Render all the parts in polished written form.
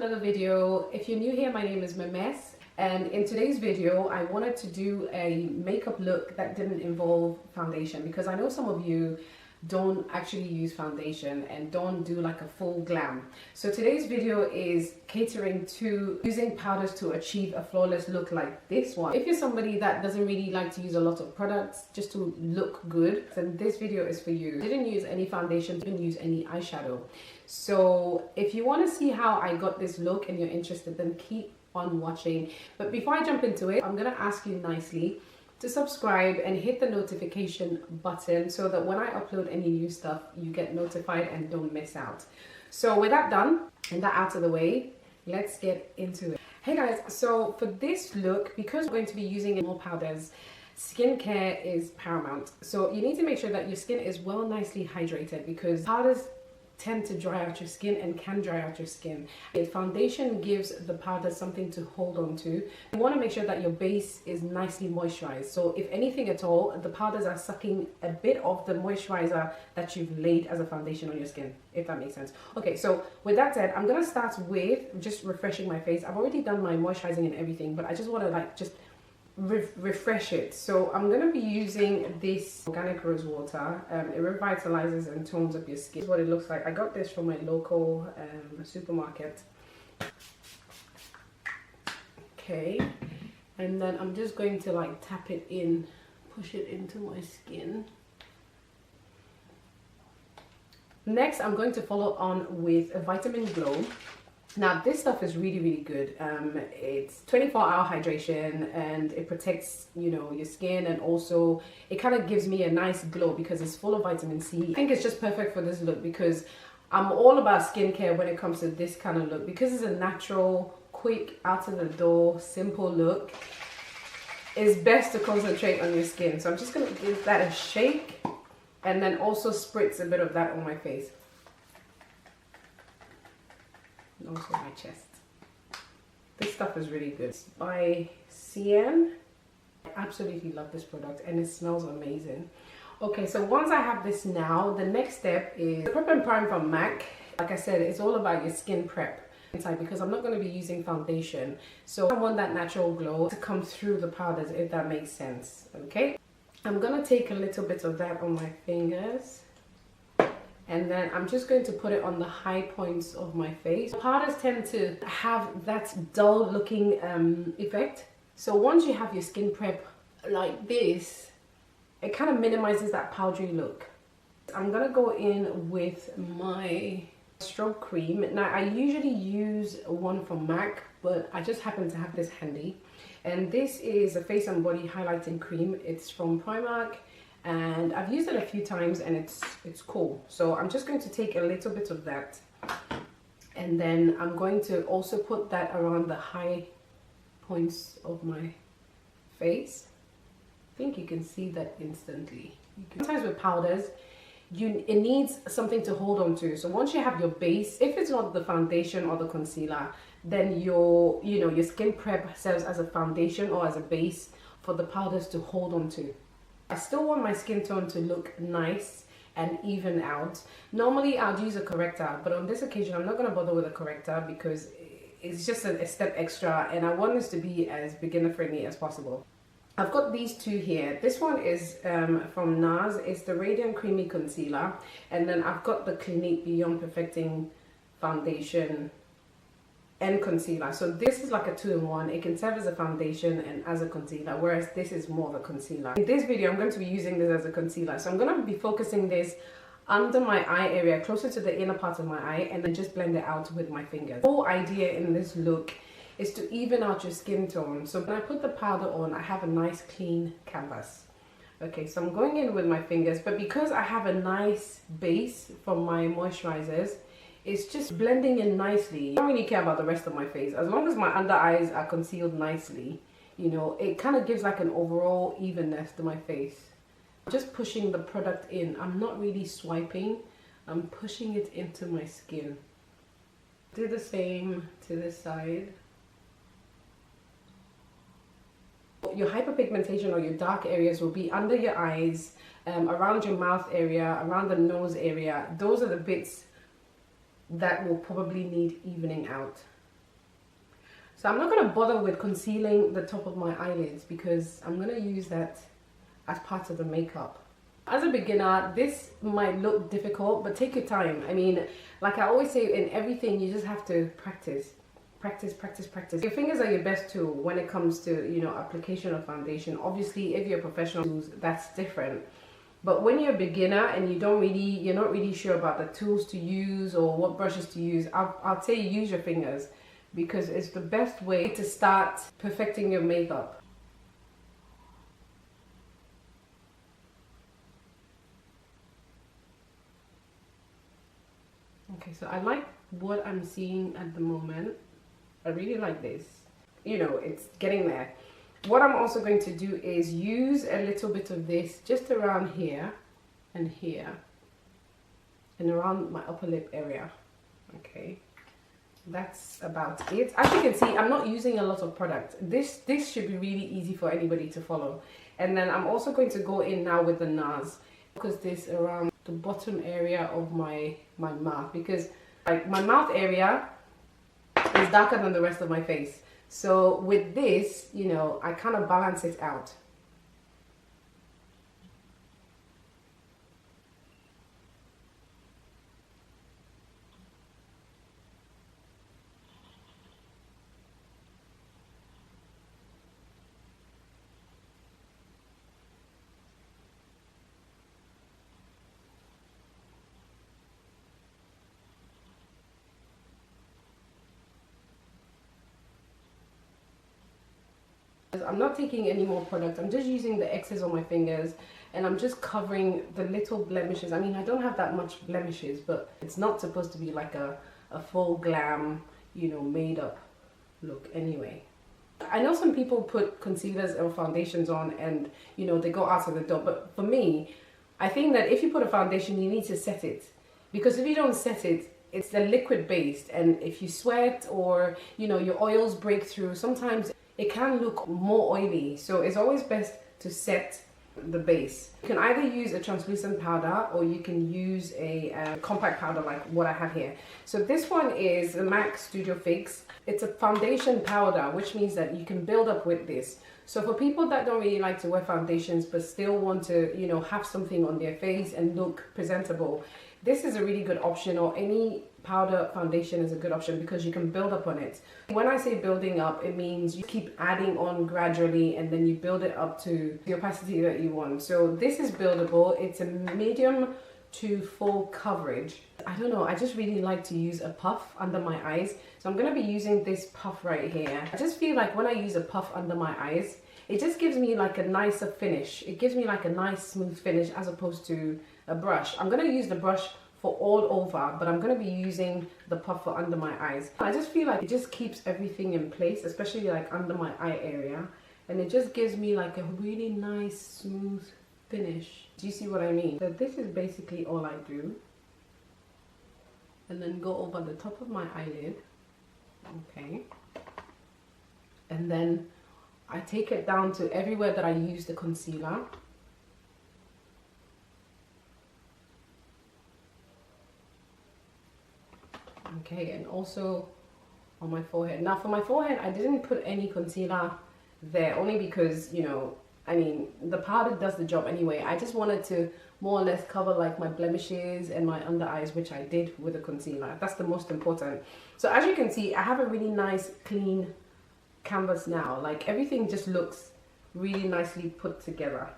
another video. If you're new here, my name is Maames, and in today's video I wanted to do a makeup look that didn't involve foundation, because I know some of you don't actually use foundation and don't do like a full glam. So today's video is catering to using powders to achieve a flawless look like this one. If you're somebody that doesn't really like to use a lot of products just to look good, then this video is for you. I didn't use any foundation, didn't use any eyeshadow. So if you want to see how I got this look and you're interested, then keep on watching. But before I jump into it, I'm gonna ask you nicely to subscribe and hit the notification button so that when I upload any new stuff, you get notified and don't miss out. So with that done and that out of the way, let's get into it. Hey guys, so for this look, because we're going to be using more powders, skincare is paramount. So you need to make sure that your skin is well nicely hydrated, because powders tend to dry out your skin and can dry out your skin. And foundation gives the powder something to hold on to. You want to make sure that your base is nicely moisturized. So if anything at all, the powders are sucking a bit of the moisturizer that you've laid as a foundation on your skin, if that makes sense. Okay, so with that said, I'm gonna start with just refreshing my face. I've already done my moisturizing and everything, but I just want to like just refresh it. So I'm going to be using this organic rose water. It revitalizes and tones up your skin. This is what it looks like. I got this from my local supermarket. Okay, and then I'm just going to like tap it in, push it into my skin. Next, I'm going to follow on with a vitamin glow. Now this stuff is really good. It's 24-hour hydration and it protects, you know, your skin, and also it kind of gives me a nice glow because it's full of vitamin C. I think it's just perfect for this look, because I'm all about skincare when it comes to this kind of look, because it's a natural, quick, out of the door, simple look. It's best to concentrate on your skin. So I'm just gonna give that a shake and then also spritz a bit of that on my face. And also my chest. This stuff is really good. It's by CN. I absolutely love this product and it smells amazing. Okay, so once I have this now, the next step is the Prep and Prime from MAC. Like I said, it's all about your skin prep inside, because I'm not going to be using foundation. So I want that natural glow to come through the powders, if that makes sense. Okay, I'm going to take a little bit of that on my fingers. And then I'm just going to put it on the high points of my face. Powders tend to have that dull looking effect. So once you have your skin prep like this, it kind of minimizes that powdery look. I'm gonna go in with my stroke cream. Now I usually use one from MAC, but I just happen to have this handy. And this is a face and body highlighting cream. It's from Primark. And I've used it a few times and it's cool. So I'm just going to take a little bit of that, and then I'm going to also put that around the high points of my face. I think you can see that instantly. Sometimes with powders, it needs something to hold on to. So once you have your base, if it's not the foundation or the concealer, then your skin prep serves as a foundation or as a base for the powders to hold on to. I still want my skin tone to look nice and even out. Normally I'd use a corrector, but on this occasion I'm not going to bother with a corrector because it's just a step extra, and I want this to be as beginner friendly as possible. I've got these two here. This one is from Nars. It's the Radiant Creamy Concealer, and then I've got the Clinique Beyond Perfecting Foundation and concealer. So this is like a 2-in-1. It can serve as a foundation and as a concealer, whereas this is more of a concealer. In this video I'm going to be using this as a concealer, so I'm going to be focusing this under my eye area, closer to the inner part of my eye, and then just blend it out with my fingers. The whole idea in this look is to even out your skin tone. So when I put the powder on, I have a nice clean canvas. Okay, so I'm going in with my fingers, but because I have a nice base from my moisturizers, it's just blending in nicely. I don't really care about the rest of my face. As long as my under eyes are concealed nicely, you know, it kind of gives like an overall evenness to my face. Just pushing the product in. I'm not really swiping. I'm pushing it into my skin. Do the same to this side. Your hyperpigmentation or your dark areas will be under your eyes, around your mouth area, around the nose area. Those are the bits that will probably need evening out. So I'm not going to bother with concealing the top of my eyelids because I'm going to use that as part of the makeup. As a beginner, this might look difficult, but take your time. I mean, like I always say, in everything, you just have to practice. Practice, practice, practice. Your fingers are your best tool when it comes to, you know, application of foundation. Obviously, if you're a professional, that's different. But when you're a beginner and you're not really sure about the tools to use or what brushes to use, I'll say use your fingers because it's the best way to start perfecting your makeup. Okay, so I like what I'm seeing at the moment. I really like this. You know, it's getting there. What I'm also going to do is use a little bit of this just around here and here and around my upper lip area. Okay, that's about it. As you can see, I'm not using a lot of product. This should be really easy for anybody to follow. And then I'm also going to go in now with the Nars. Focus this around the bottom area of my mouth because like my mouth area is darker than the rest of my face. So with this, you know, I kind of balance it out. I'm not taking any more product. I'm just using the excess on my fingers and I'm just covering the little blemishes. I mean, I don't have that much blemishes, but it's not supposed to be like a full glam, you know, made up look anyway. I know some people put concealers or foundations on and, you know, they go out of the door. But for me, I think that if you put a foundation, you need to set it. Because if you don't set it, it's the liquid based. And if you sweat or, you know, your oils break through, sometimes it can look more oily. So it's always best to set the base. You can either use a translucent powder or you can use a compact powder like what I have here. So this one is the MAC Studio Fix. It's a foundation powder, which means that you can build up with this. So for people that don't really like to wear foundations but still want to, you know, have something on their face and look presentable, this is a really good option, or any powder foundation is a good option because you can build up on it. When I say building up, it means you keep adding on gradually and then you build it up to the opacity that you want. So this is buildable. It's a medium to full coverage. I don't know, I just really like to use a puff under my eyes. So I'm going to be using this puff right here. I just feel like when I use a puff under my eyes, it just gives me like a nicer finish. It gives me like a nice smooth finish as opposed to a brush. I'm going to use the brush for all over, but I'm going to be using the puff for under my eyes. I just feel like it just keeps everything in place, especially like under my eye area, and it just gives me like a really nice smooth finish. Do you see what I mean? So this is basically all I do, and then go over the top of my eyelid. Okay, and then I take it down to everywhere that I use the concealer. Okay, and also on my forehead. Now for my forehead, I didn't put any concealer there, only because, you know, I mean, the powder does the job anyway. I just wanted to more or less cover like my blemishes and my under eyes, which I did with the concealer. That's the most important. So as you can see, I have a really nice clean canvas now. Like everything just looks really nicely put together.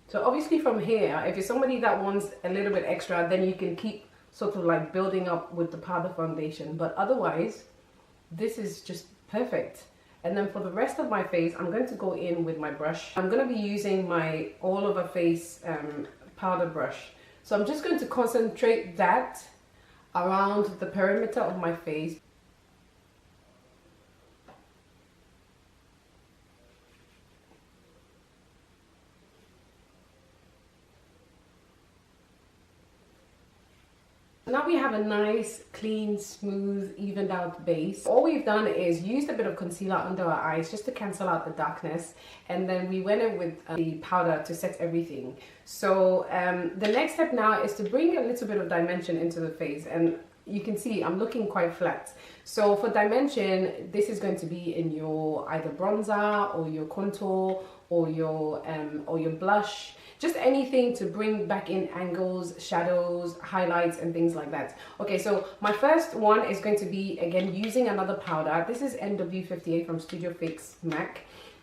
So obviously from here, if you're somebody that wants a little bit extra, then you can keep sort of like building up with the powder foundation. But otherwise, this is just perfect. And then for the rest of my face, I'm going to go in with my brush. I'm going to be using my all over face powder brush. So I'm just going to concentrate that around the perimeter of my face. Now we have a nice, clean, smooth, evened out base. All we've done is used a bit of concealer under our eyes just to cancel out the darkness, and then we went in with the powder to set everything. So the next step now is to bring a little bit of dimension into the face, and you can see I'm looking quite flat. So for dimension, this is going to be in your either bronzer or your contour or your blush. Just anything to bring back in angles, shadows, highlights, and things like that. Okay, so my first one is going to be, again, using another powder. This is NW58 from Studio Fix MAC.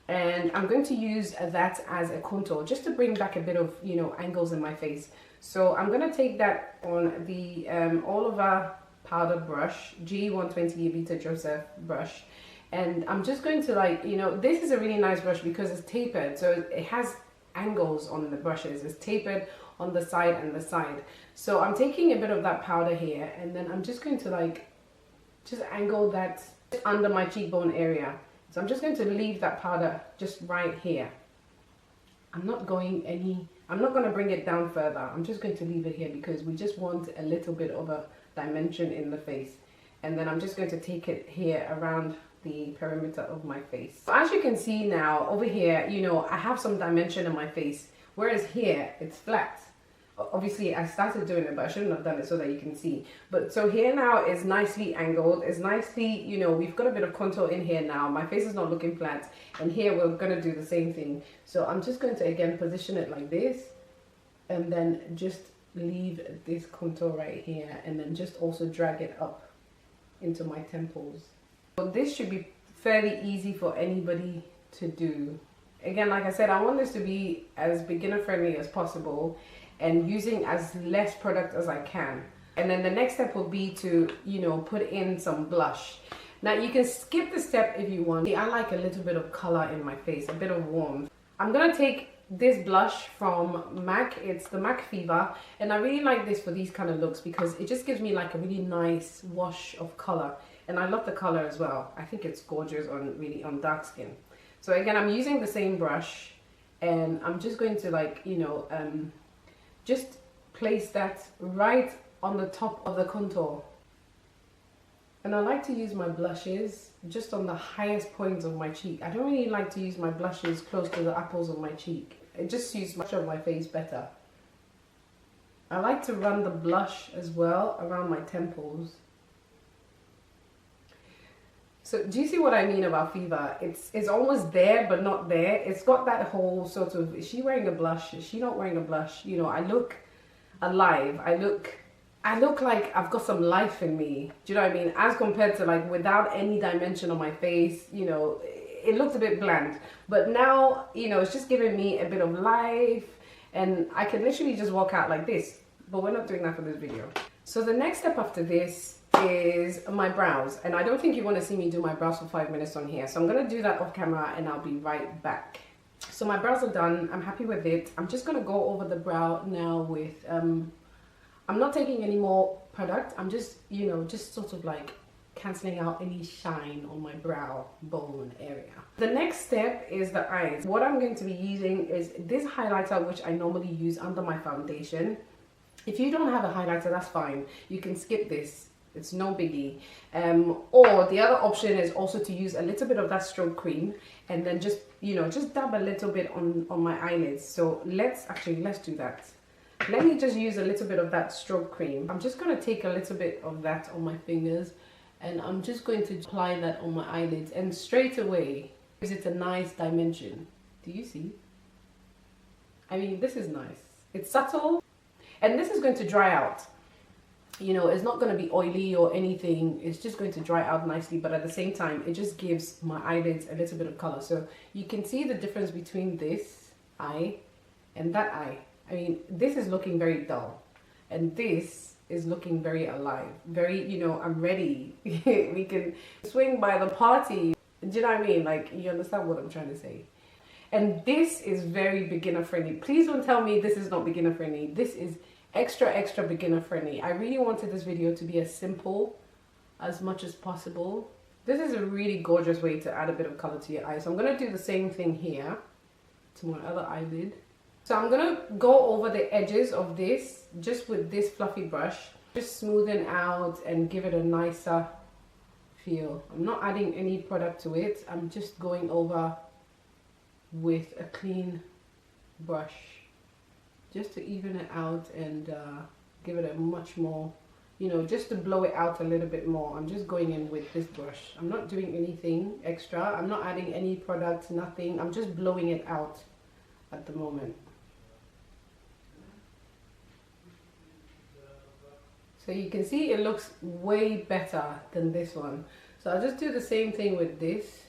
And I'm going to use that as a contour, just to bring back a bit of, you know, angles in my face. So I'm going to take that on the all-over powder brush, G120 Vita Joseph brush. And I'm just going to, like, you know, this is a really nice brush because it's tapered. So it has angles on the brushes. It's tapered on the side and the side. So I'm taking a bit of that powder here, and then I'm just going to, like, just angle that under my cheekbone area. So I'm just going to leave that powder just right here. I'm not going to bring it down further. I'm just going to leave it here because we just want a little bit of a dimension in the face. And then I'm just going to take it here around the perimeter of my face. So as you can see now, over here, you know, I have some dimension in my face, whereas here it's flat. Obviously I started doing it, but I shouldn't have done it so that you can see. But so here now is nicely angled, it's nicely, you know, we've got a bit of contour in here now. My face is not looking flat, and here we're going to do the same thing. So I'm just going to again position it like this, and then just leave this contour right here, and then just also drag it up into my temples. So this should be fairly easy for anybody to do. Again, like I said, I want this to be as beginner friendly as possible and using as less product as I can. And then the next step will be to, you know, put in some blush. Now you can skip the step if you want. I like a little bit of color in my face, a bit of warmth. I'm gonna take this blush from MAC. It's the MAC Fever, and I really like this for these kind of looks because it just gives me like a really nice wash of color. And I love the color as well. I think it's gorgeous on really on dark skin. So again, I'm using the same brush, and I'm just going to, like, you know, just place that right on the top of the contour. And I like to use my blushes just on the highest points of my cheek. I don't really like to use my blushes close to the apples of my cheek. It just suits much of my face better. I like to run the blush as well around my temples. So do you see what I mean about Fever? It's almost there but not there. It's got that whole sort of, is she wearing a blush? Is she not wearing a blush? You know, I look alive. I look like I've got some life in me. Do you know what I mean? As compared to, like, without any dimension on my face, you know, it looked a bit bland. But now, you know, it's just giving me a bit of life, and I can literally just walk out like this. But we're not doing that for this video. So the next step after this is my brows, and I don't think you want to see me do my brows for 5 minutes on here, so I'm going to do that off camera and I'll be right back. So my brows are done. I'm happy with it. I'm just going to go over the brow now with I'm not taking any more product. I'm just, you know, just sort of like cancelling out any shine on my brow bone area. The next step is the eyes. What I'm going to be using is this highlighter, which I normally use under my foundation. If you don't have a highlighter, that's fine. You can skip this. It's no biggie. Or the other option is also to use a little bit of that stroke cream, and then just, you know, just dab a little bit on my eyelids. So let's do that. Let me just use a little bit of that stroke cream. I'm just going to take a little bit of that on my fingers, and I'm just going to apply that on my eyelids, and straight away gives it a nice dimension. Do you see? I mean, this is nice. It's subtle, and this is going to dry out. You know, it's not going to be oily or anything. It's just going to dry out nicely, but at the same time, it just gives my eyelids a little bit of color. So you can see the difference between this eye and that eye. I mean, this is looking very dull, and this is looking very alive. Very, you know, I'm ready. We can swing by the party. Do you know what I mean? Like, you understand what I'm trying to say? And this is very beginner friendly. Please don't tell me this is not beginner friendly. This is extra beginner friendly. I really wanted this video to be as simple as much as possible. This is a really gorgeous way to add a bit of color to your eyes. So I'm going to do the same thing here to my other eyelid. So I'm going to go over the edges of this just with this fluffy brush, Just smoothen out and give it a nicer feel. I'm not adding any product to it. I'm just going over with a clean brush just to even it out and give it a much more, you know, just to blow it out a little bit more. I'm just going in with this brush. I'm not doing anything extra. I'm not adding any product, nothing. I'm just blowing it out at the moment. So you can see it looks way better than this one. So I'll just do the same thing with this.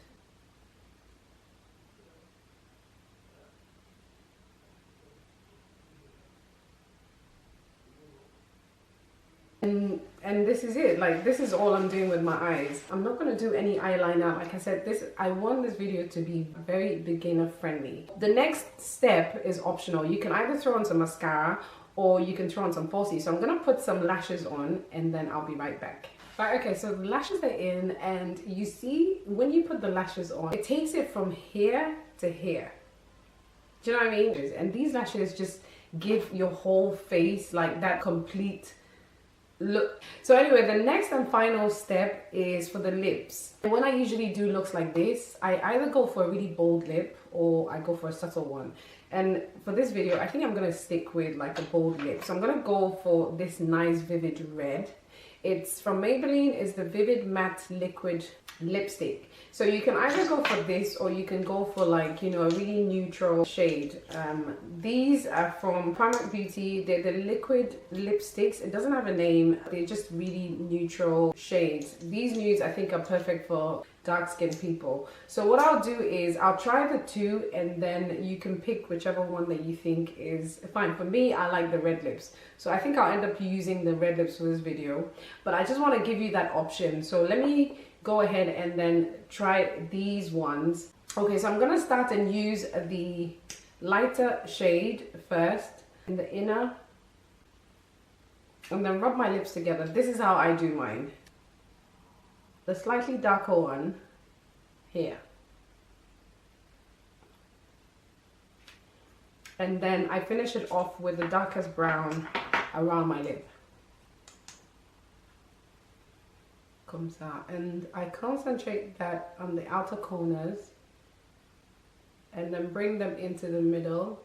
And this is it. Like, this is all I'm doing with my eyes. I'm not going to do any eyeliner. Like I said, I want this video to be very beginner friendly. The next step is optional. You can either throw on some mascara or you can throw on some falsies. So I'm going to put some lashes on and then I'll be right back. Right, okay, so the lashes are in, and you see when you put the lashes on, it takes it from here to here. Do you know what I mean? And these lashes just give your whole face like that complete look. So anyway, the next and final step is for the lips. When I usually do looks like this, I either go for a really bold lip or I go for a subtle one. And for this video, I think I'm going to stick with like a bold lip. So I'm going to go for this nice vivid red. It's from Maybelline. It's the Vivid Matte Liquid Lipstick. So you can either go for this or you can go for, like, you know, a really neutral shade. These are from Primark Beauty. They're the liquid lipsticks. It doesn't have a name. They're just really neutral shades. These nudes I think are perfect for dark skinned people. So what I'll do is I'll try the two and then you can pick whichever one that you think is fine. For me, I like the red lips. So I think I'll end up using the red lips for this video. But I just want to give you that option. So let me go ahead and then try these ones. Okay, so I'm gonna start and use the lighter shade first in the inner and then rub my lips together. This is how I do mine. The slightly darker one here. And then I finish it off with the darkest brown around my lip. Comes out, and I concentrate that on the outer corners and then bring them into the middle.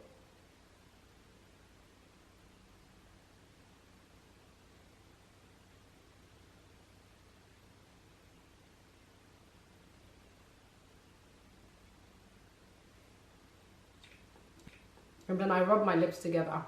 And then I rub my lips together.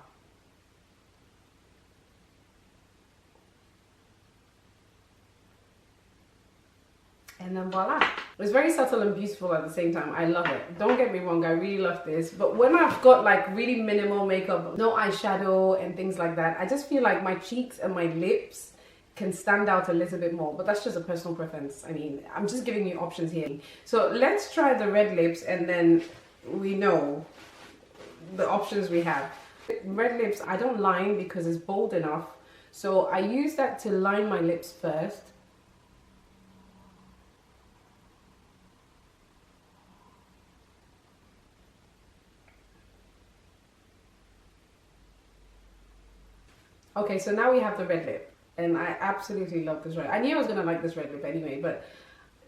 And then voila. It's very subtle and beautiful at the same time. I love it. Don't get me wrong, I really love this. But when I've got like really minimal makeup, no eyeshadow and things like that, I just feel like my cheeks and my lips can stand out a little bit more. But that's just a personal preference. I mean, I'm just giving you options here. So let's try the red lips and then we know the options we have. Red lips, I don't line because it's bold enough. So I use that to line my lips first. Okay, so now we have the red lip, and I absolutely love this red. I knew I was gonna like this red lip anyway, but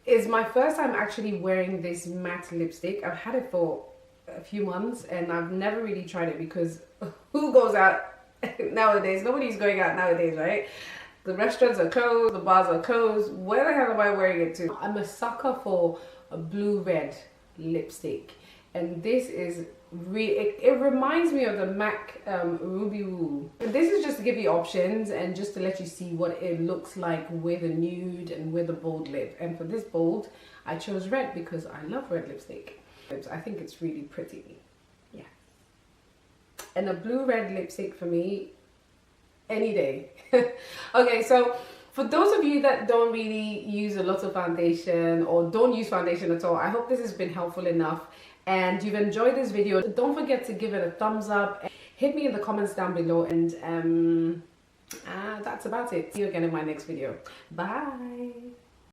it's my first time actually wearing this matte lipstick. I've had it for a few months, and I've never really tried it because who goes out nowadays? Nobody's going out nowadays, right? The restaurants are closed, the bars are closed. Where the hell am I wearing it to? I'm a sucker for a blue-red lipstick, and this is it reminds me of the MAC Ruby Woo. This is just to give you options and just to let you see what it looks like with a nude and with a bold lip. And for this bold, I chose red because I love red lipstick. I think it's really pretty. Yeah. And a blue-red lipstick for me, any day. Okay, so for those of you that don't really use a lot of foundation or don't use foundation at all, I hope this has been helpful enough and you've enjoyed this video. Don't forget to give it a thumbs up. Hit me in the comments down below, and that's about it. See you again in my next video. Bye.